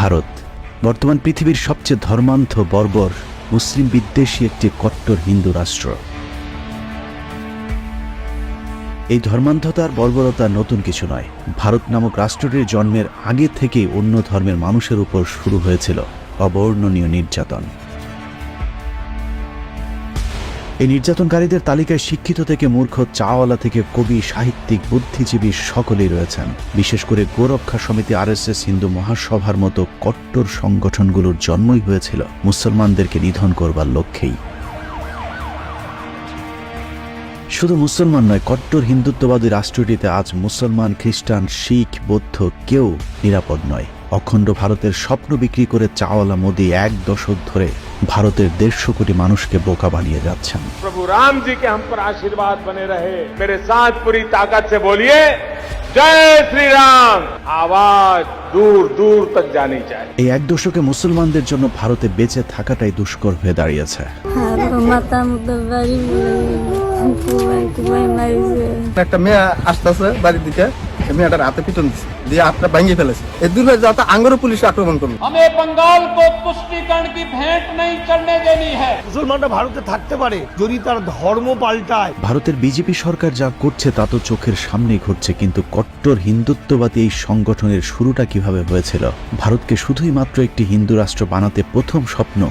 ভারত বর্তমান পৃথিবীর সবচেয়ে ধর্মান্ধ বর্বর মুসলিম বিদ্বেষী একটি কট্টর হিন্দু রাষ্ট্র। এই ধর্মান্ধতার বর্বরতা নতুন কিছু নয়। ভারত নামক রাষ্ট্রটির জন্মের আগে থেকেই অন্য ধর্মের মানুষের উপর শুরু হয়েছিল অবর্ণনীয় নির্যাতন। এই নির্যাতনকারীদের তালিকায় শিক্ষিত থেকে মূর্খ, চাওয়ালা থেকে কবি, সাহিত্যিক, বুদ্ধিজীবী সকলেই রয়েছেন। বিশেষ করে গোরক্ষা সমিতি, RSS, হিন্দু মহাসভার মতো কট্টর সংগঠনগুলোর জন্মই হয়েছিল মুসলমানদেরকে নিধন করবার লক্ষ্যেই। শুধু মুসলমান নয়, কট্টর হিন্দুত্ববাদী রাষ্ট্রটিতে আজ মুসলমান, খ্রিস্টান, শিখ, বৌদ্ধ কেউ নিরাপদ নয়। অখণ্ড ভারতের স্বপ্ন বিক্রি করে চাওয়ালা মোদি 1 দশক ধরে ভারতের 150 কোটি মানুষকে বোকা বানিয়ে যাচ্ছেন। প্রভু রাম জি কে হাম পর আশীর্বাদ বনে রহে। মেরে সাথ পুরি তাকত সে বলিয়ে জয় শ্রী রাম। আওয়াজ দূর দূর তক জানি চাই। এই 1 দশকে মুসলমানদের জন্য ভারতে বেঁচে থাকাটাই দুষ্কর হয়ে দাঁড়িয়েছে। একটা মেয়ে আসতেছে বাড়ির দিকে, মেয়েটার হাতে পিটন দিচ্ছে, দিয়ে হাতটা ভাঙিয়ে ফেলেছে। এই দূরে যাতে আঙ্গুরে পুলিশ আক্রমণ করলো। हमें बंगाल को तुष्टीकरण की भेंट नहीं चढ़ने देनी है। মুসলমানরা ভারতে থাকতে পারে যদি তার ধর্ম পাল্টায়। ভারতের বিজেপি সরকার যা করছে তা তো চোখের সামনেই ঘটছে, কিন্তু কট্টর হিন্দুত্ববাদী এই সংগঠনের শুরুটা কিভাবে হয়েছিল? ভারতকে শুধুই মাত্র একটি হিন্দু রাষ্ট্র বানাতে প্রথম স্বপ্ন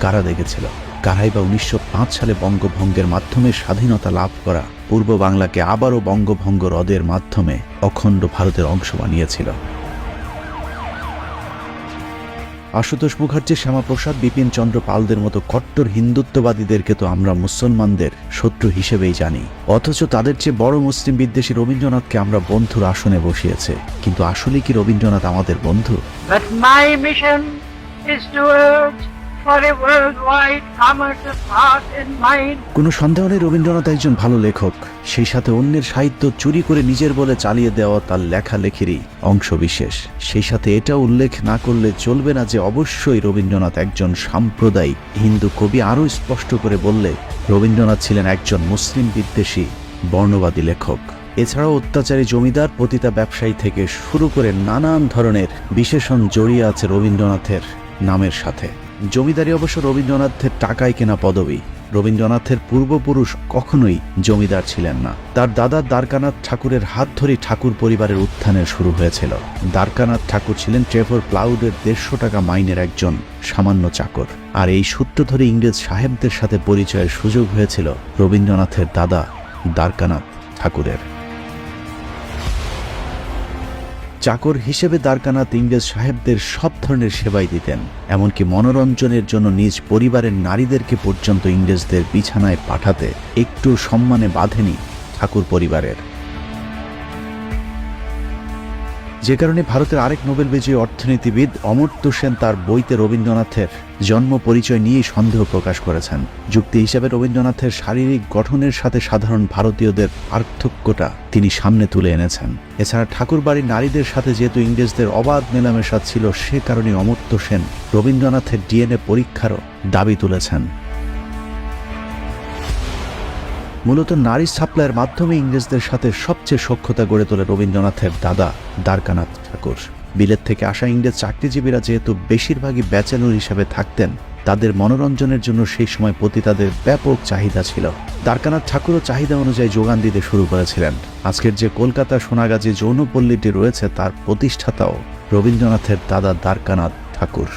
কারা দেখেছিল? কারাই বা 1905 সালে বঙ্গভঙ্গের মাধ্যমে স্বাধীনতা লাভ করা পূর্ব বাংলাকে আবারও বঙ্গভঙ্গ রদের মাধ্যমে অখণ্ড ভারতের অংশ বানিয়েছিল। আশুতোষ মুখার্জি, শ্যামাপ্রসাদ, বিপিন চন্দ্র পালদের মতো কট্টর হিন্দুত্ববাদীদেরকে তো আমরা মুসলমানদের শত্রু হিসেবেই জানি, অথচ তাদের চেয়ে বড় মুসলিম বিদ্বেষী রবীন্দ্রনাথকে আমরা বন্ধুর আসনে বসিয়েছে। কিন্তু আসলে কি রবীন্দ্রনাথ আমাদের বন্ধু? But my mission is to urge for a worldwide commerce of heart and mind. কোনো সন্দেহ নেই রবীন্দ্রনাথ একজন ভালো লেখক, সেই সাথে অন্যের সাহিত্য চুরি করে নিজের বলে চালিয়ে দেওয়া তার লেখালেখিরই অংশ বিশেষ। সেই সাথে এটা উল্লেখ না করলে চলবে না যে অবশ্যই রবীন্দ্রনাথ একজন সাম্প্রদায়িক হিন্দু কবি। আরও স্পষ্ট করে বললে রবীন্দ্রনাথ ছিলেন একজন মুসলিম বিদ্বেষী বর্ণবাদী লেখক। এছাড়াও অত্যাচারী জমিদার, পতিতা ব্যবসায়ী থেকে শুরু করে নানান ধরনের বিশেষণ জড়িয়ে আছে রবীন্দ্রনাথের নামের সাথে। জমিদারি অবশ্য রবীন্দ্রনাথের টাকায় কেনা পদবী। রবীন্দ্রনাথের পূর্বপুরুষ কখনোই জমিদার ছিলেন না। তার দাদা দ্বারকানাথ ঠাকুরের হাত ধরেই ঠাকুর পরিবারের উত্থানের শুরু হয়েছিল। দ্বারকানাথ ঠাকুর ছিলেন ট্রেভর প্লাউডের 150 টাকা মাইনের একজন সামান্য চাকর। আর এই সূত্র ধরে ইংরেজ সাহেবদের সাথে পরিচয়ের সুযোগ হয়েছিল রবীন্দ্রনাথের দাদা দ্বারকানাথ ঠাকুরের। চাকর হিসেবে দ্বারকানাথ ইংরেজ সাহেবদের সব ধরনের সেবাই দিতেন, এমনকি মনোরঞ্জনের জন্য নিজ পরিবারের নারীদেরকে পর্যন্ত ইংরেজদের বিছানায় পাঠাতে একটু সম্মানে বাঁধেনি ঠাকুর পরিবারের। যে কারণে ভারতের আরেক নোবেল বিজয়ী অর্থনীতিবিদ অমর্ত্য সেন তার বইতে রবীন্দ্রনাথের জন্ম পরিচয় নিয়েই সন্দেহ প্রকাশ করেছেন। যুক্তি হিসাবে রবীন্দ্রনাথের শারীরিক গঠনের সাথে সাধারণ ভারতীয়দের পার্থক্যটা তিনি সামনে তুলে এনেছেন। এছাড়া ঠাকুর বাড়ির নারীদের সাথে যেহেতু ইংরেজদের অবাধ মেলামেশা ছিল, সে কারণে অমর্ত্য সেন রবীন্দ্রনাথের DNA পরীক্ষারও দাবি তুলেছেন। মূলত নারী সাপ্লাইয়ের মাধ্যমে ইংরেজদের সাথে সবচেয়ে সখ্যতা গড়ে তোলে রবীন্দ্রনাথের দাদা দ্বারকানাথ ঠাকুর। বিলেত থেকে আসা ইংরেজ চাকরিজীবীরা যেহেতু বেশিরভাগই ব্যাচেলর হিসাবে থাকতেন, তাদের মনোরঞ্জনের জন্য সেই সময় পতিতাদের ব্যাপক চাহিদা ছিল। দ্বারকানাথ ঠাকুরও চাহিদা অনুযায়ী যোগান দিতে শুরু করেছিলেন। আজকের যে কলকাতা সোনাগাজী যৌনপল্লীটি রয়েছে তার প্রতিষ্ঠাতাও রবীন্দ্রনাথের দাদা দ্বারকানাথ ঠাকুর।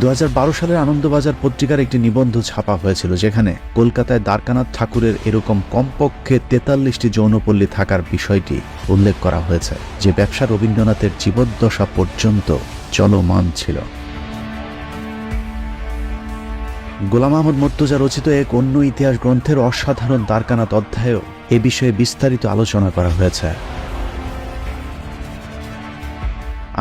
2012 সালের আনন্দবাজার পত্রিকার একটি নিবন্ধ ছাপা হয়েছিল, যেখানে কলকাতায় দ্বারকানাথ ঠাকুরের এরকম কমপক্ষে 43টি যৌনপল্লী থাকার বিষয়টি উল্লেখ করা হয়েছে, যে ব্যবসা রবীন্দ্রনাথের জীবদ্দশা পর্যন্ত চলমান ছিল। গোলাম আহমদ মর্তুজা রচিত এক অন্য ইতিহাস গ্রন্থের অসাধারণ দ্বারকানাথ অধ্যায়েও এ বিষয়ে বিস্তারিত আলোচনা করা হয়েছে।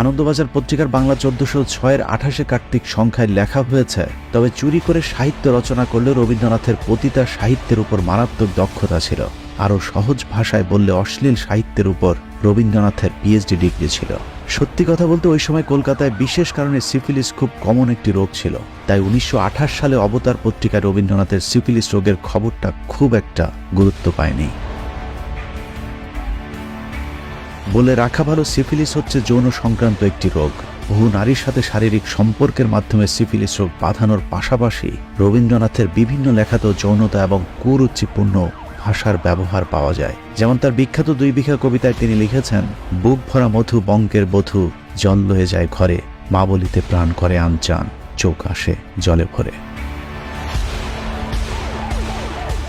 আনন্দবাজার পত্রিকার বাংলা 1406-এর 28 কার্তিক সংখ্যায় লেখা হয়েছে, তবে চুরি করে সাহিত্য রচনা করলেও রবীন্দ্রনাথের পতিতা সাহিত্যের উপর মারাত্মক দক্ষতা ছিল। আরও সহজ ভাষায় বললে অশ্লীল সাহিত্যের উপর রবীন্দ্রনাথের PhD ডিগ্রি ছিল। সত্যি কথা বলতে ওই সময় কলকাতায় বিশেষ কারণে সিফিলিস খুব কমন একটি রোগ ছিল, তাই 1928 সালে অবতার পত্রিকায় রবীন্দ্রনাথের সিফিলিস রোগের খবরটা খুব একটা গুরুত্ব পায়নি। বলে রাখা ভালো, সিফিলিস হচ্ছে যৌন সংক্রান্ত একটি রোগ। বহু নারীর সাথে শারীরিক সম্পর্কের মাধ্যমে সিফিলিস রোগ বাঁধানোর পাশাপাশি রবীন্দ্রনাথের বিভিন্ন লেখাতেও যৌনতা এবং কুরুচিপূর্ণ ভাষার ব্যবহার পাওয়া যায়। যেমন তার বিখ্যাত 2 বিঘা কবিতায় তিনি লিখেছেন, বুক ভরা মধু বঙ্কের বধূ, জল লয়ে যায় ঘরে, মা বলিতে প্রাণ করে আনচান, চোখ আসে জলে ভরে।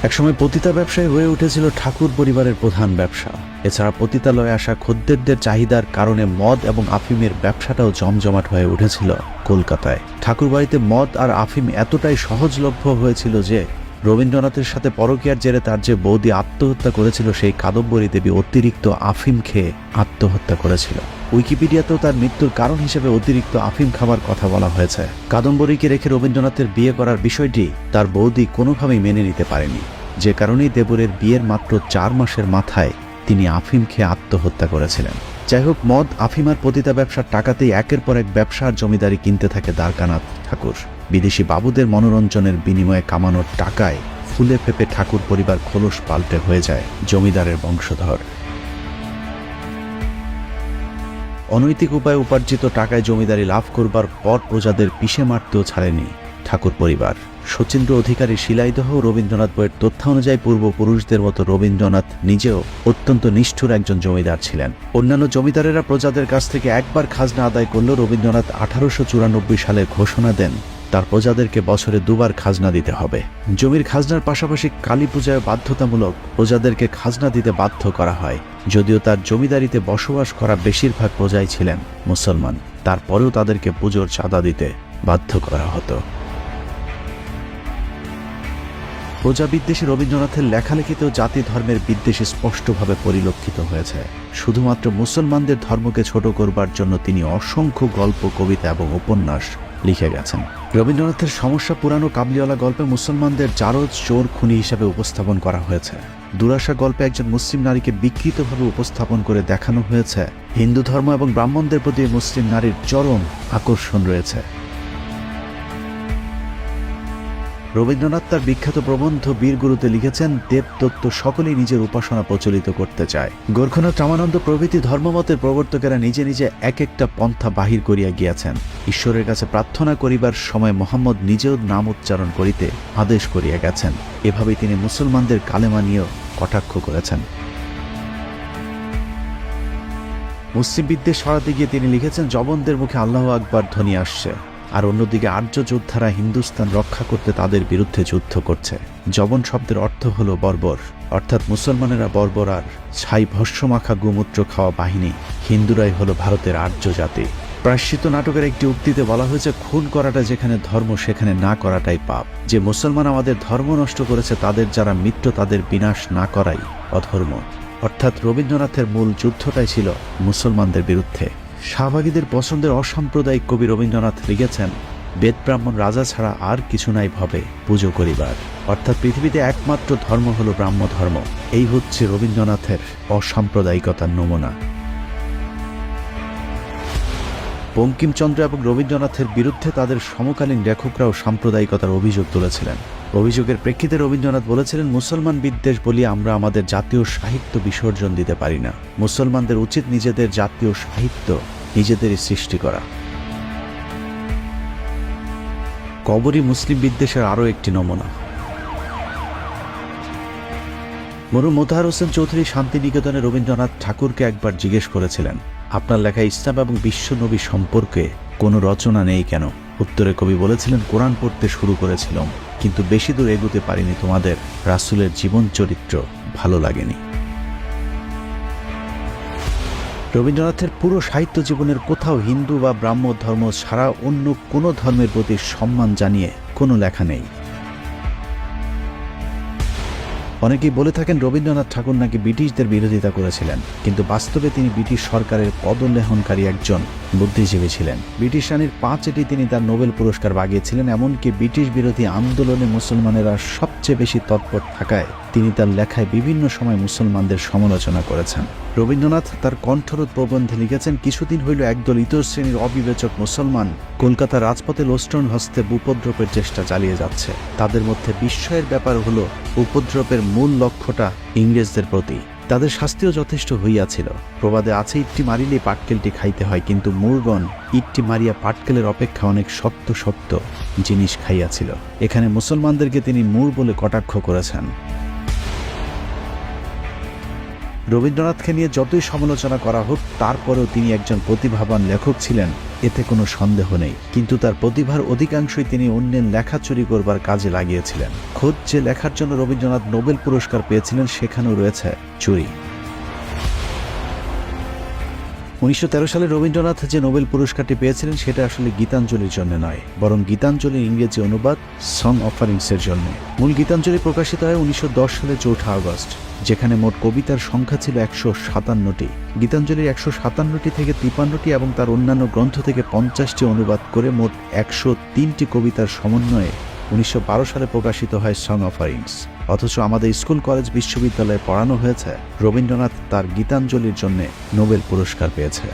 একসময় পতিতা ব্যবসায় হয়ে উঠেছিল ঠাকুর পরিবারের প্রধান ব্যবসা। এছাড়া পতিতালয়ে আসা খদ্দেরদের চাহিদার কারণে মদ এবং আফিমের ব্যবসাটাও জমজমাট হয়ে উঠেছিল কলকাতায়। ঠাকুরবাড়িতে মদ আর আফিম এতটাই সহজলভ্য হয়েছিল যে রবীন্দ্রনাথের সাথে পরকীয়ার জেরে তার যে বৌদি আত্মহত্যা করেছিল, সেই কাদম্বরী দেবী অতিরিক্ত আফিম খেয়ে আত্মহত্যা করেছিল। উইকিপিডিয়াতেও তার মৃত্যুর কারণ হিসেবে অতিরিক্ত আফিম খাবার কথা বলা হয়েছে। কাদম্বরীকে রেখে রবীন্দ্রনাথের বিয়ে করার বিষয়টি তার বৌদি কোনোভাবেই মেনে নিতে পারেনি, যে কারণেই দেবরের বিয়ের মাত্র 4 মাসের মাথায় তিনি আফিম খেয়ে আত্মহত্যা করেছিলেন। যাই হোক, মদ, আফিম আর পতিতা ব্যবসার টাকাতেই একের পর এক ব্যবসা আর জমিদারি কিনতে থাকে দ্বারকানাথ ঠাকুর। বিদেশি বাবুদের মনোরঞ্জনের বিনিময়ে কামানোর টাকায় ফুলে ফেপে ঠাকুর পরিবার খোলস পাল্টে হয়ে যায় জমিদারের বংশধর। অনৈতিক উপায়ে উপার্জিত টাকায় জমিদারি লাভ করবার পর প্রজাদের পিষে মারতেও ছাড়েনি ঠাকুর পরিবার। শচীন্দ্র অধিকারী শিলাইদহ রবীন্দ্রনাথ বইয়ের তথ্য অনুযায়ী পূর্বপুরুষদের মতো রবীন্দ্রনাথ নিজেও অত্যন্ত নিষ্ঠুর একজন জমিদার ছিলেন। অন্যান্য জমিদারেরা প্রজাদের কাছ থেকে একবার খাজনা আদায় করলেও রবীন্দ্রনাথ 1894 সালে ঘোষণা দেন তার প্রজাদেরকে বছরে 2 বার খাজনা দিতে হবে। জমির খাজনার পাশাপাশি কালী পূজায় বাধ্যতামূলক প্রজাদেরকে খাজনা দিতে বাধ্য করা হয়। যদিও তার জমিদারিতে বসবাস করা বেশিরভাগ প্রজাই ছিলেন মুসলমান, তারপরেও তাদেরকে পুজোর চাঁদা দিতে বাধ্য করা হতো। প্রজা বিদ্বেষী রবীন্দ্রনাথের লেখালেখিতেও জাতি ধর্মের বিদ্বেষ স্পষ্টভাবে পরিলক্ষিত হয়েছে। শুধুমাত্র মুসলমানদের ধর্মকে ছোট করবার জন্য তিনি অসংখ্য গল্প, কবিতা এবং উপন্যাস লিখে গেছেন। রবীন্দ্রনাথের সমস্যা পুরানো কাবলিওয়ালা গল্পে মুসলমানদের জারজ, চোর, খুনি হিসাবে উপস্থাপন করা হয়েছে। দুরাশা গল্পে একজন মুসলিম নারীকে বিকৃতভাবে উপস্থাপন করে দেখানো হয়েছে। হিন্দু ধর্ম এবং ব্রাহ্মণদের প্রতি মুসলিম নারীর চরম আকর্ষণ রয়েছে। রবীন্দ্রনাথ তার বিখ্যাত প্রবন্ধ বীরগুরুতে লিখেছেন, দেবতত্ত্ব সকলেই নিজের উপাসনা প্রচলিত করতে চায়। গোরখনাথ, রামানন্দ প্রভৃতি ধর্মমতের প্রবর্তকেরা নিজে নিজে এক একটা পন্থা বাহির করিয়া গিয়াছেন। ঈশ্বরের কাছে প্রার্থনা করিবার সময় মোহাম্মদ নিজেও নাম উচ্চারণ করিতে আদেশ করিয়া গেছেন। এভাবেই তিনি মুসলমানদের কালেমা নিয়েও কটাক্ষ করেছেন। মুসলিম বিদ্বেষ সরাতে গিয়ে তিনি লিখেছেন, জবনদের মুখে আল্লাহু আকবার ধ্বনি আসছে, আর অন্যদিকে আর্য যোদ্ধারা হিন্দুস্তান রক্ষা করতে তাদের বিরুদ্ধে যুদ্ধ করছে। জবন শব্দের অর্থ হল বর্বর, অর্থাৎ মুসলমানেরা বর্বর আর ছাই ভস্যমাখা গোমূত্র খাওয়া বাহিনী। হিন্দুরাই হলো ভারতের আর্য জাতি। প্রায়শ্চিত্ত নাটকের একটি উক্তিতে বলা হয়েছে, খুন করাটা যেখানে ধর্ম সেখানে না করাটাই পাপ। যে মুসলমান আমাদের ধর্ম নষ্ট করেছে তাদের যারা মিত্র তাদের বিনাশ না করাই অধর্ম। অর্থাৎ রবীন্দ্রনাথের মূল যুদ্ধটাই ছিল মুসলমানদের বিরুদ্ধে। শাহবাগীদের পছন্দের অসাম্প্রদায়িক কবি রবীন্দ্রনাথ লিখেছেন, বেদ ব্রাহ্মণ রাজা ছাড়া আর কিছু নাই ভবে পুজো করিবার। অর্থাৎ পৃথিবীতে একমাত্র ধর্ম হল ব্রাহ্ম ধর্ম। এই হচ্ছে রবীন্দ্রনাথের অসাম্প্রদায়িকতার নমুনা। বঙ্কিমচন্দ্র এবং রবীন্দ্রনাথের বিরুদ্ধে তাদের সমকালীন লেখকরাও সাম্প্রদায়িকতার অভিযোগ তুলেছিলেন। অভিযোগের প্রেক্ষিতে রবীন্দ্রনাথ বলেছিলেন, মুসলমান বিদ্বেষ বলিয়ে আমরা আমাদের জাতীয় সাহিত্য বিসর্জন দিতে পারি না। মুসলমানদের উচিত নিজেদের জাতীয় সাহিত্য নিজেদেরই সৃষ্টি করা। কবরী মুসলিম বিদ্বেষের আরও একটি নমুনা। মরহুম মোতাহার হোসেন চৌধুরী শান্তিনিকেতনে রবীন্দ্রনাথ ঠাকুরকে একবার জিজ্ঞেস করেছিলেন, আপনার লেখা ইসলাম এবং বিশ্বনবী সম্পর্কে কোনো রচনা নেই কেন? উত্তরে কবি বলেছিলেন, কোরআন পড়তে শুরু করেছিলাম, কিন্তু বেশি দূর এগোতে পারিনি, তোমাদের রাসূলের জীবন চরিত্র ভালো লাগেনি। রবীন্দ্রনাথের পুরো সাহিত্য জীবনের কোথাও হিন্দু বা ব্রাহ্ম ধর্ম ছাড়া অন্য কোনো ধর্মের প্রতি সম্মান জানিয়ে কোনো লেখা নেই। অনেকেই বলে থাকেন রবীন্দ্রনাথ ঠাকুর নাকি ব্রিটিশদের বিরোধিতা করেছিলেন, কিন্তু বাস্তবে তিনি ব্রিটিশ সরকারের পদলেহনকারী একজন বুদ্ধিজীবী ছিলেন। ব্রিটিশ রানীর 5 তিনি তার নোবেল পুরস্কার বাগিয়েছিলেন। এমনকি ব্রিটিশ বিরোধী আন্দোলনে মুসলমানেরা সবচেয়ে বেশি তৎপর থাকায় তিনি তার লেখায় বিভিন্ন সময় মুসলমানদের সমালোচনা করেছেন। রবীন্দ্রনাথ তার কণ্ঠরোধ প্রবন্ধে লিখেছেন, কিছুদিন হইল একদল ইতর শ্রেণীর অবিবেচক মুসলমান কলকাতার রাজপথে লোস্টন হস্তে উপদ্রবের চেষ্টা চালিয়ে যাচ্ছে। তাদের মধ্যে বিস্ময়ের ব্যাপার হলো উপদ্রবের মূল লক্ষ্যটা ইংরেজদের প্রতি। তাদের শাস্তিও যথেষ্ট হইয়াছিল। প্রবাদে আছে, ইটটি মারিলে পাটকেলটি খাইতে হয়, কিন্তু মুরগণ ইটটি মারিয়া পাটকেলের অপেক্ষা অনেক শক্ত শক্ত জিনিস খাইয়াছিল। এখানে মুসলমানদেরকে তিনি মূর বলে কটাক্ষ করেছেন। রবীন্দ্রনাথকে নিয়ে যতই সমালোচনা করা হোক, তারপরেও তিনি একজন প্রতিভাবান লেখক ছিলেন, এতে কোনো সন্দেহ নেই। কিন্তু তার প্রতিভার অধিকাংশই তিনি অন্যের লেখা চুরি করবার কাজে লাগিয়েছিলেন। খোদ যে লেখার জন্য রবীন্দ্রনাথ নোবেল পুরস্কার পেয়েছিলেন, সেখানেও রয়েছে চুরি। 1913 সালে রবীন্দ্রনাথ যে নোবেল পুরস্কারটি পেয়েছিলেন, সেটা আসলে গীতাঞ্জলির জন্য নয়, বরং গীতাঞ্জলির ইংরেজি অনুবাদ সং অফারিংসের জন্য। মূল গীতাঞ্জলি প্রকাশিত হয় 1910 সালে 4 আগস্ট, যেখানে মোট কবিতার সংখ্যা ছিল 157টি। গীতাঞ্জলির 157টি থেকে 53টি এবং তার অন্যান্য গ্রন্থ থেকে 50টি অনুবাদ করে মোট 103টি কবিতার সমন্বয়ে 1912 সালে প্রকাশিত হয় সং অফারিংস। অথচ আমাদের স্কুল, কলেজ, বিশ্ববিদ্যালয়ে পড়ানো হয়েছে রবীন্দ্রনাথ তার গীতাঞ্জলির জন্য নোবেল পুরস্কার পেয়েছে।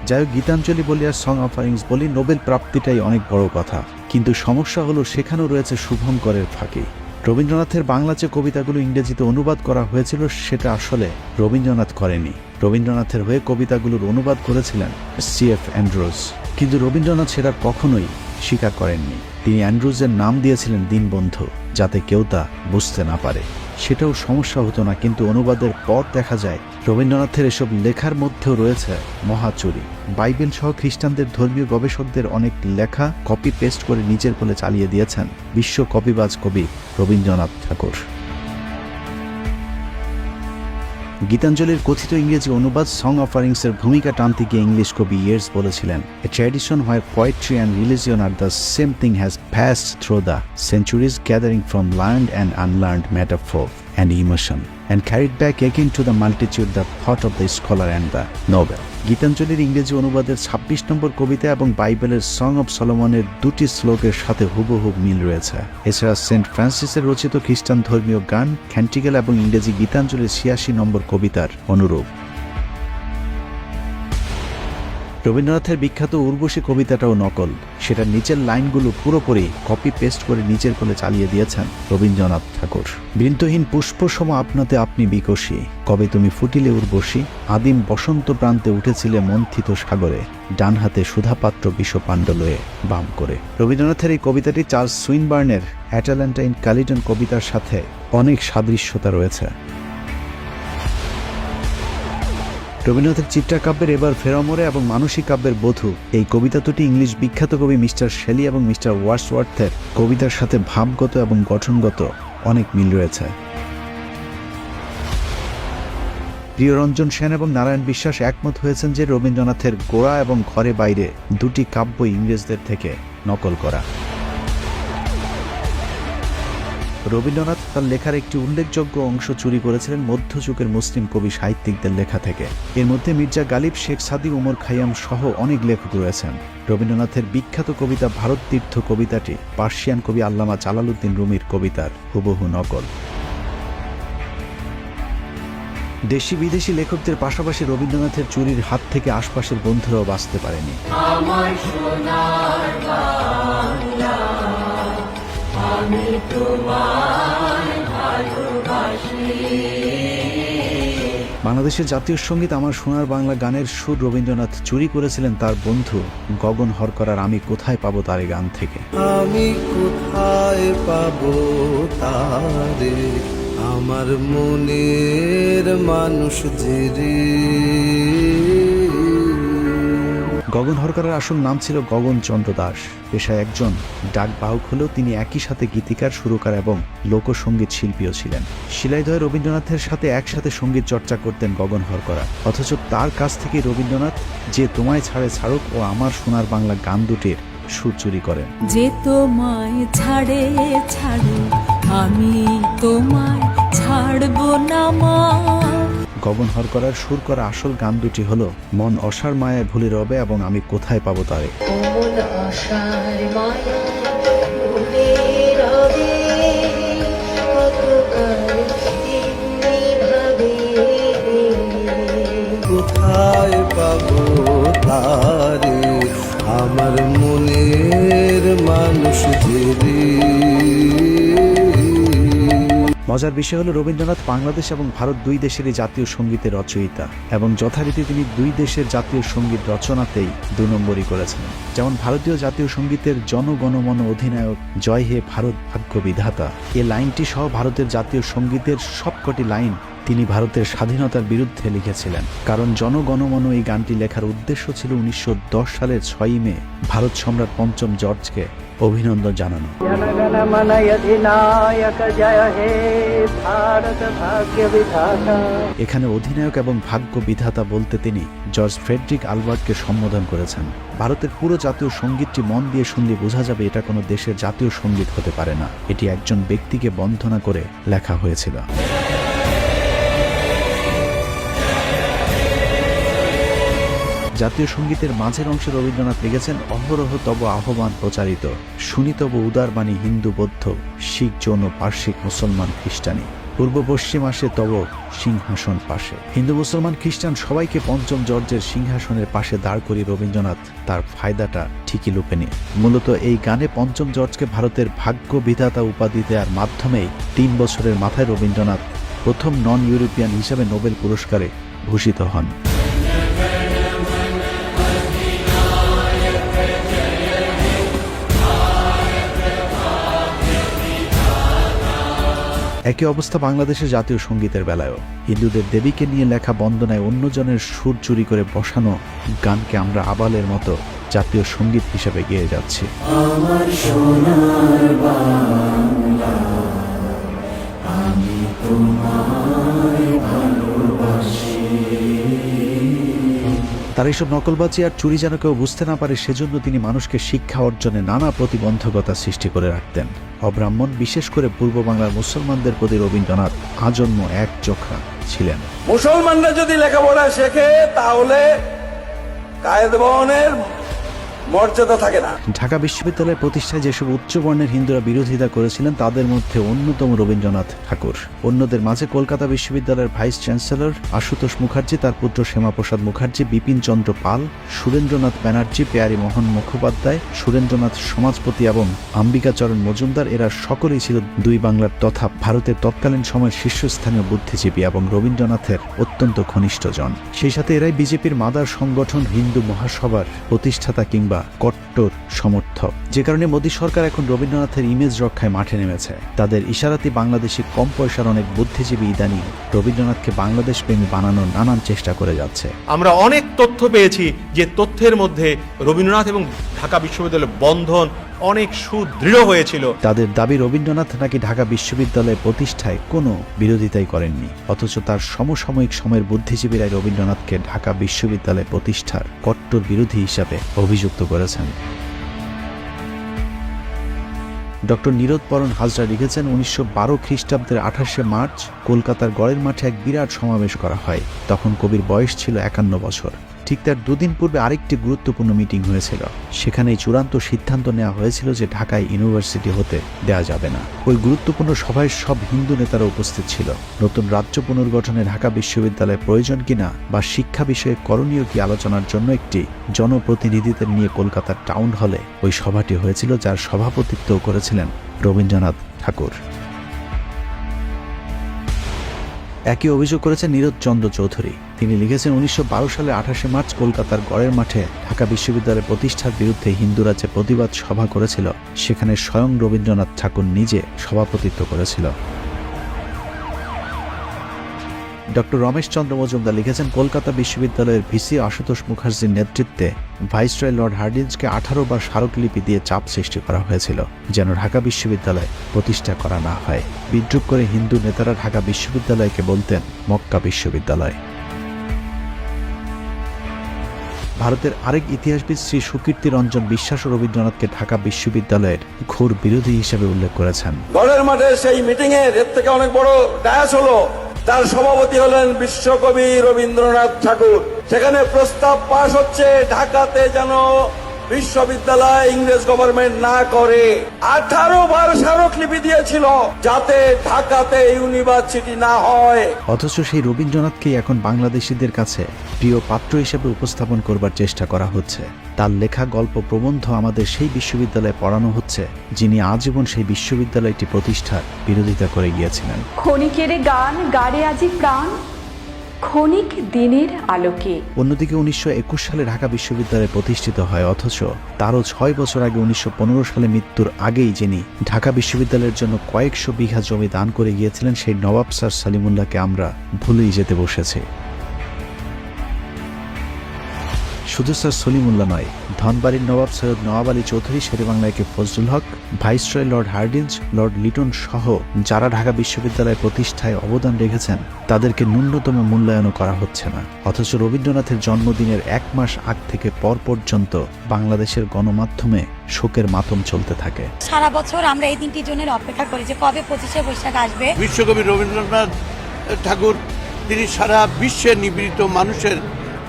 যাই হোক, গীতাঞ্জলি বলি আর সং অফারিংস বলি, নোবেল প্রাপ্তিটাই অনেক বড় কথা। কিন্তু সমস্যা হলো, সেখানেও রয়েছে শুভঙ্করের ফাঁকি। রবীন্দ্রনাথের বাংলা যে কবিতাগুলো ইংরেজিতে অনুবাদ করা হয়েছিল, সেটা আসলে রবীন্দ্রনাথ করেনি। রবীন্দ্রনাথের হয়ে কবিতাগুলোর অনুবাদ করেছিলেন C.F. অ্যান্ড্রুজ। কিন্তু রবীন্দ্রনাথ সেটা কখনোই স্বীকার করেননি। তিনি অ্যান্ড্রুজের নাম দিয়েছিলেন দীনবন্ধু, যাতে কেউ তা বুঝতে না পারে। সেটাও সমস্যা হতো না, কিন্তু অনুবাদের পর দেখা যায় রবীন্দ্রনাথের এসব লেখার মধ্যেও রয়েছে মহাচুরি। বাইবেল সহ খ্রিস্টানদের ধর্মীয় গবেষকদের অনেক লেখা কপি পেস্ট করে নিজের বলে চালিয়ে দিয়েছেন বিশ্ব কপিবাজ কবি রবীন্দ্রনাথ ঠাকুর। গীতাঞ্জলির কথিত ইংরেজি অনুবাদ সং অফারিংসের ভূমিকা টানতে গিয়ে ইংলিশ কবি ইয়ের্স বলেছিলেন, a tradition where poetry and religion are the same thing has passed through the centuries, gathering from learned and unlearned metaphor and emotion, and carried back again to the multitude the thought of the scholar and the noble. গীতাঞ্জলির ইংরেজি অনুবাদের 26 নম্বর কবিতা এবং বাইবেলের song of সলোমনের 2টি শ্লোকের সাথে হুবহু মিল রয়েছে। এছাড়া সেন্ট ফ্রান্সিসের রচিত খ্রিস্টান ধর্মীয় গান ক্যান্টিকেল এবং ইংরেজি গীতাঞ্জলির 86 নম্বর কবিতার অনুরূপ। রবীন্দ্রনাথের বিখ্যাত উর্বশী কবিতাটাও নকল। সেটার নিচের লাইনগুলো পুরোপুরি কপি পেস্ট করে নিজের কোলে চালিয়ে দিয়েছেন রবীন্দ্রনাথ ঠাকুর। বৃন্তহীন পুষ্পসম আপনাতে আপনি বিকশী, কবে তুমি ফুটিলে উর্বশী, আদিম বসন্ত প্রান্তে উঠেছিলে মন্থিত সাগরে, ডান হাতে সুধাপাত্র বিষপাণ্ড লয়ে বাম করে। রবীন্দ্রনাথের এই কবিতাটি চার্লস সুইনবার্নের অ্যাটালান্টা ইন ক্যালিডন কবিতার সাথে অনেক সাদৃশ্যতা রয়েছে। রবীন্দ্রনাথের চিত্রাকাব্যের এবার ফেরামরে এবং মানসিক কাব্যের বধূ, এই কবিতা দুটি ইংলিশ বিখ্যাত কবি মিস্টার শেলি এবং মিস্টার ওয়ার্ডসওয়ার্থের কবিতার সাথে ভাবগত এবং গঠনগত অনেক মিল রয়েছে। প্রিয়রঞ্জন সেন এবং নারায়ণ বিশ্বাস একমত হয়েছেন যে রবীন্দ্রনাথের গোড়া এবং ঘরে বাইরে দুটি কাব্য ইংরেজদের থেকে নকল করা। রবীন্দ্রনাথ তার লেখার একটি উল্লেখযোগ্য অংশ চুরি করেছিলেন মধ্যযুগের মুসলিম কবি সাহিত্যিকদের লেখা থেকে। এর মধ্যে মির্জা গালিব, শেখ সাদি, উমর খাইয়াম সহ অনেক লেখক রয়েছেন। রবীন্দ্রনাথের বিখ্যাত কবিতা ভারত তীর্থ কবিতাটি পার্সিয়ান কবি আল্লামা জালালউদ্দিন রুমির কবিতার হুবহু নকল। দেশি বিদেশি লেখকদের পাশাপাশি রবীন্দ্রনাথের চুরির হাত থেকে আশপাশের বন্ধুরাও বাঁচতে পারেনি। বাংলাদেশের জাতীয় সঙ্গীত আমার সোনার বাংলা গানের সুর রবীন্দ্রনাথ চুরি করেছিলেন তার বন্ধু গগন হরকরার আমি কোথায় পাবো তারে গান থেকে। আমি কোথায় পাবো তারে, আমার মনের মানুষ যে রে। গগন হরকরার আসল নাম ছিল গগন চন্দ্র দাস। পেশায় একজন ডাক বাহক হলেও তিনি একই সাথে গীতিকার, সুরকার এবং লোকসঙ্গীত শিল্পীও ছিলেন। শিলাইদহে রবীন্দ্রনাথের সাথে একসাথে সঙ্গীত চর্চা করতেন গগন হরকরা। অথচ তার কাছ থেকে রবীন্দ্রনাথ যে তোমায় ছাড়ে ছাড়ুক ও আমার সোনার বাংলা গান দুটির সুর চুরি করেন। যে তোমায় ছাড়ে ছাড়ে আমি তোমায় ছাড়বো না মা। গগন হরকরার সুর করা আসল গান দুটি হলো মন অসার মায়ায় ভুলে রবে এবং আমি কোথায় পাবো তারে। কোথায় পাবো তারে, আমার মনের মানুষ যে রে। মজার বিষয় হলো রবীন্দ্রনাথ বাংলাদেশ এবং ভারত দুই দেশেরই জাতীয় সঙ্গীতের রচয়িতা এবং যথারীতি তিনি দুই দেশের জাতীয় সঙ্গীত রচনাতেই 2 নম্বরই করেছেন। যেমন ভারতীয় জাতীয় সঙ্গীতের জনগণমন অধিনায়ক জয় হে ভারত ভাগ্য বিধাতা এ লাইনটি সহ ভারতের জাতীয় সঙ্গীতের সবকটি লাইন তিনি ভারতের স্বাধীনতার বিরুদ্ধে লিখেছিলেন। কারণ জনগণমন এই গানটি লেখার উদ্দেশ্য ছিল 1910 সালের 6ই মে ভারত সম্রাট পঞ্চম জর্জকে অভিনন্দন জানানো। जनगण मन अधिनायक जय हे भारत भाग्य विधाता। এখানে অধিনায়ক এবং ভাগ্য বিধাতা বলতে তিনি জর্জ ফ্রেডরিক আলবার্টকে সম্বোধন করেছেন। ভারতের পুরো জাতীয় সঙ্গীতটি মন দিয়ে শুনলে বোঝা যাবে এটা কোনো দেশের জাতীয় সঙ্গীত হতে পারে না, এটি একজন ব্যক্তিকে বন্দনা করে লেখা হয়েছিল। জাতীয় সঙ্গীতের মাঝের অংশে রবীন্দ্রনাথ লিখেছেন, অহরহ তব আহ্বান প্রচারিত, শুনি তব উদারবাণী হিন্দু বৌদ্ধ শিখ জৈন পার্শ্বিক মুসলমান খ্রিস্টানি, পূর্ব পশ্চিম আসে তব সিংহাসন পাশে। হিন্দু মুসলমান খ্রিস্টান সবাইকে পঞ্চম জর্জের সিংহাসনের পাশে দাঁড় করিয়ে রবীন্দ্রনাথ তার ফায়দাটা ঠিকই লুপে নিয়ে মূলত এই গানে পঞ্চম জর্জকে ভারতের ভাগ্য বিধাতা উপাধি দেওয়ার মাধ্যমেই 3 বছরের মাথায় রবীন্দ্রনাথ প্রথম নন ইউরোপিয়ান হিসেবে নোবেল পুরস্কারে ভূষিত হন। একই অবস্থা বাংলাদেশের জাতীয় সঙ্গীতের বেলায়ও। হিন্দুদের দেবীকে নিয়ে লেখা বন্দনায় অন্যজনের সুর চুরি করে বসানো গানকে আমরা আবালের মতো জাতীয় সঙ্গীত হিসেবে গেয়ে যাচ্ছি। আমার সোনার বাংলা, আমি তোমায় ভালোবাসি। তার এইসব নকলবাজি আর চুরি যেন কেউ বুঝতে না পারে সেজন্য তিনি মানুষকে শিক্ষা অর্জনে নানা প্রতিবন্ধকতা সৃষ্টি করে রাখতেন। অব্রাহ্মণ বিশেষ করে পূর্ব বাংলার মুসলমানদের প্রতি রবীন্দ্রনাথ আজন্ম একচোখা ছিলেন। মুসলমানরা যদি লেখাপড়া শেখে তাহলে কায়েদবনের মর্যাদা থাকে না। ঢাকা বিশ্ববিদ্যালয় প্রতিষ্ঠায় যেসব উচ্চবর্ণের হিন্দুরা বিরোধিতা করেছিলেন তাদের মধ্যে অন্যতম রবীন্দ্রনাথ ঠাকুর। অন্যদের মাঝে কলকাতা বিশ্ববিদ্যালয়ের ভাইস চ্যান্সেলর আশুতোষ মুখার্জি, তার পুত্র শ্যামাপ্রসাদ মুখার্জি, বিপিন চন্দ্র পাল, সুরেন্দ্রনাথ ব্যানার্জি, পেয়ারী মোহন মুখোপাধ্যায়, সুরেন্দ্রনাথ সমাজপতি এবং অম্বিকাচরণ মজুমদার এরা সকলেই ছিল দুই বাংলার তথা ভারতের তৎকালীন সময়ের শীর্ষস্থানীয় বুদ্ধিজীবী এবং রবীন্দ্রনাথের অত্যন্ত ঘনিষ্ঠজন। সেই সাথে এরাই বিজেপির মাদার সংগঠন হিন্দু মহাসভার প্রতিষ্ঠাতা কিংবা কট্টর সমর্থক, যে কারণে মোদী সরকার এখন রবীন্দ্রনাথের ইমেজ রক্ষায় মাঠে নেমেছে। তাদের ইশারাতে বাংলাদেশি কম পয়সার অনেক বুদ্ধিজীবী ইদানিং রবীন্দ্রনাথকে বাংলাদেশ প্রেমী বানানোর নানান চেষ্টা করে যাচ্ছে। আমরা অনেক তথ্য পেয়েছি যে তথ্যের মধ্যে রবীন্দ্রনাথ এবং ঢাকা বিশ্ববিদ্যালয়ের বন্ধন অনেক সুদৃঢ় হয়েছিল। তাদের দাবি রবীন্দ্রনাথ নাকি ঢাকা বিশ্ববিদ্যালয় প্রতিষ্ঠায় কোনো বিরোধিতাই করেননি, অথচ তার সমসাময়িক সময়ের বুদ্ধিজীবীরাই রবীন্দ্রনাথকে ঢাকা বিশ্ববিদ্যালয় প্রতিষ্ঠার কট্টর বিরোধী হিসাবে অভিযুক্ত করেছেন। ডক্টর নীরোদপরণ হাজরা লিখেছেন, 1912 খ্রিস্টাব্দের 28শে মার্চ কলকাতার গড়ের মাঠে এক বিরাট সমাবেশ করা হয়। তখন কবির বয়স ছিল 51 বছর। ঠিক তার 2 দিন পূর্বে আরেকটি গুরুত্বপূর্ণ মিটিং হয়েছিল। সেখানেই চূড়ান্ত সিদ্ধান্ত নেওয়া হয়েছিল যে ঢাকায় ইউনিভার্সিটি হতে দেয়া যাবে না। ওই গুরুত্বপূর্ণ সভায় সব হিন্দু নেতারা উপস্থিত ছিল। নতুন রাজ্য পুনর্গঠনে ঢাকা বিশ্ববিদ্যালয়ের প্রয়োজন কিনা বা শিক্ষা বিষয়ে করণীয় কি আলোচনার জন্য একটি জনপ্রতিনিধিদের নিয়ে কলকাতার টাউন হলে ওই সভাটি হয়েছিল, যার সভাপতিত্ব করেছিলেন রবীন্দ্রনাথ ঠাকুর। একই অভিযোগ করেছেন নীরদ চন্দ্র চৌধুরী। তিনি লিখেছেন, 1912 সালের 28শে মার্চ কলকাতার গড়ের মাঠে ঢাকা বিশ্ববিদ্যালয় প্রতিষ্ঠার বিরুদ্ধে হিন্দুরা যে প্রতিবাদ সভা করেছিল সেখানে স্বয়ং রবীন্দ্রনাথ ঠাকুর নিজে সভাপতিত্ব করেছিল। ডক্টর রমেশ চন্দ্র মজুমদার লিখেছেন, কলকাতা বিশ্ববিদ্যালয়ের ভিসি আশুতোষ মুখার্জির নেতৃত্বে ভাইসরয় লর্ড হার্ডিঞ্জকে 18 বার স্মারকলিপি দিয়ে চাপ সৃষ্টি করা হয়েছিল যেন ঢাকা বিশ্ববিদ্যালয় প্রতিষ্ঠা করা না হয়। বিদ্রুপ করে হিন্দু নেতারা ঢাকা বিশ্ববিদ্যালয়কে বলতেন মক্কা বিশ্ববিদ্যালয়। ভারতের আরেক ইতিহাসবিদ শ্রী সুকীর্তি রঞ্জন বিশ্বাস রবীন্দ্রনাথকে ঢাকা বিশ্ববিদ্যালয়ের ঘোর বিরোধী হিসেবে উল্লেখ করেছেন। গড়ের মাঠে সেই মিটিং এর থেকে অনেক বড় ডায়াস হলো, তার সভাপতি হলেন বিশ্বকবি রবীন্দ্রনাথ ঠাকুর। সেখানে প্রস্তাব পাশ হচ্ছে ঢাকাতে যেন বিশ্ববিদ্যালয় ইংরেজ গভর্নমেন্ট না করে 18 বার স্মারকলিপি দিয়েছিল যাতে ঢাকাতে ইউনিভার্সিটি না হয়। অথচ সেই রবীন্দ্রনাথকেই এখন বাংলাদেশিদের কাছে প্রিয় পাত্র হিসেবে উপস্থাপন করবার চেষ্টা করা হচ্ছে। তার লেখা গল্প প্রবন্ধ আমাদের সেই বিশ্ববিদ্যালয়ে পড়ানো হচ্ছে যিনি আজীবন সেই বিশ্ববিদ্যালয়টি প্রতিষ্ঠার বিরোধিতা করে গিয়েছিলেন। ক্ষণিকের গান গাড়ে আজি প্রাণ, ক্ষণিক দিনের আলোকে। অন্যদিকে 1921 সালে ঢাকা বিশ্ববিদ্যালয় প্রতিষ্ঠিত হয়, অথচ তারও 6 বছর আগে 1915 সালে মৃত্যুর আগেই যিনি ঢাকা বিশ্ববিদ্যালয়ের জন্য কয়েকশো বিঘা জমি দান করে গিয়েছিলেন সেই নবাব স্যার সলিমুল্লাহকে আমরা ভুলেই যেতে বসেছি। শুধু স্যার সলিমুল্লাহ নয়, ধনবাড়ির নবাব সৈয়দ নওয়াব আলী চৌধুরী, শেরেবাংলাকে Fazlul Haq, viceroy lord Hardinge, lord Lytton সহ যারা ঢাকা বিশ্ববিদ্যালয় প্রতিষ্ঠায় অবদান রেখেছেন তাদেরকে ন্যূনতম মূল্যায়নও করা হচ্ছে না। অথচ রবীন্দ্রনাথের জন্মদিনের 1 মাস আগ থেকে পর পর্যন্ত বাংলাদেশের গণমাধ্যমে শোকের মাতম চলতে থাকে। সারা বছর আমরা এই দিনটির জন্য অপেক্ষা করি যে কবে 25শে বৈশাখ আসবে। বিশ্বকবি রবীন্দ্রনাথ ঠাকুর তিনি সারা বিশ্বে নিপীড়িত মানুষের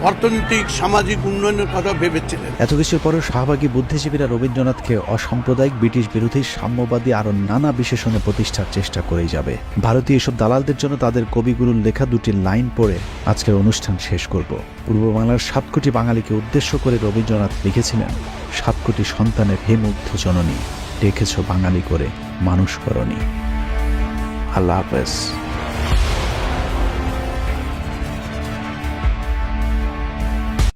অর্থনৈতিক সামাজিক উন্নয়নের কথা ভেবেছিলেন। এত কিছুর পরেও শাহবাগী বুদ্ধিজীবীরা রবীন্দ্রনাথকে অসাম্প্রদায়িক, ব্রিটিশ বিরোধী, সাম্যবাদী আরো নানা বিশেষণে প্রতিষ্ঠার চেষ্টা করেই যাবে। ভারতীয় এসব দালালদের জন্য তাদের কবিগুরুর লেখা 2টি লাইন পড়ে আজকের অনুষ্ঠান শেষ করব। পূর্ব বাংলার 7 কোটি বাঙালিকে উদ্দেশ্য করে রবীন্দ্রনাথ লিখেছিলেন, 7 কোটি সন্তানের হে মুগ্ধ জননী, রেখেছ বাঙালি করে মানুষ করনি। আল্লাহ হাফেজ।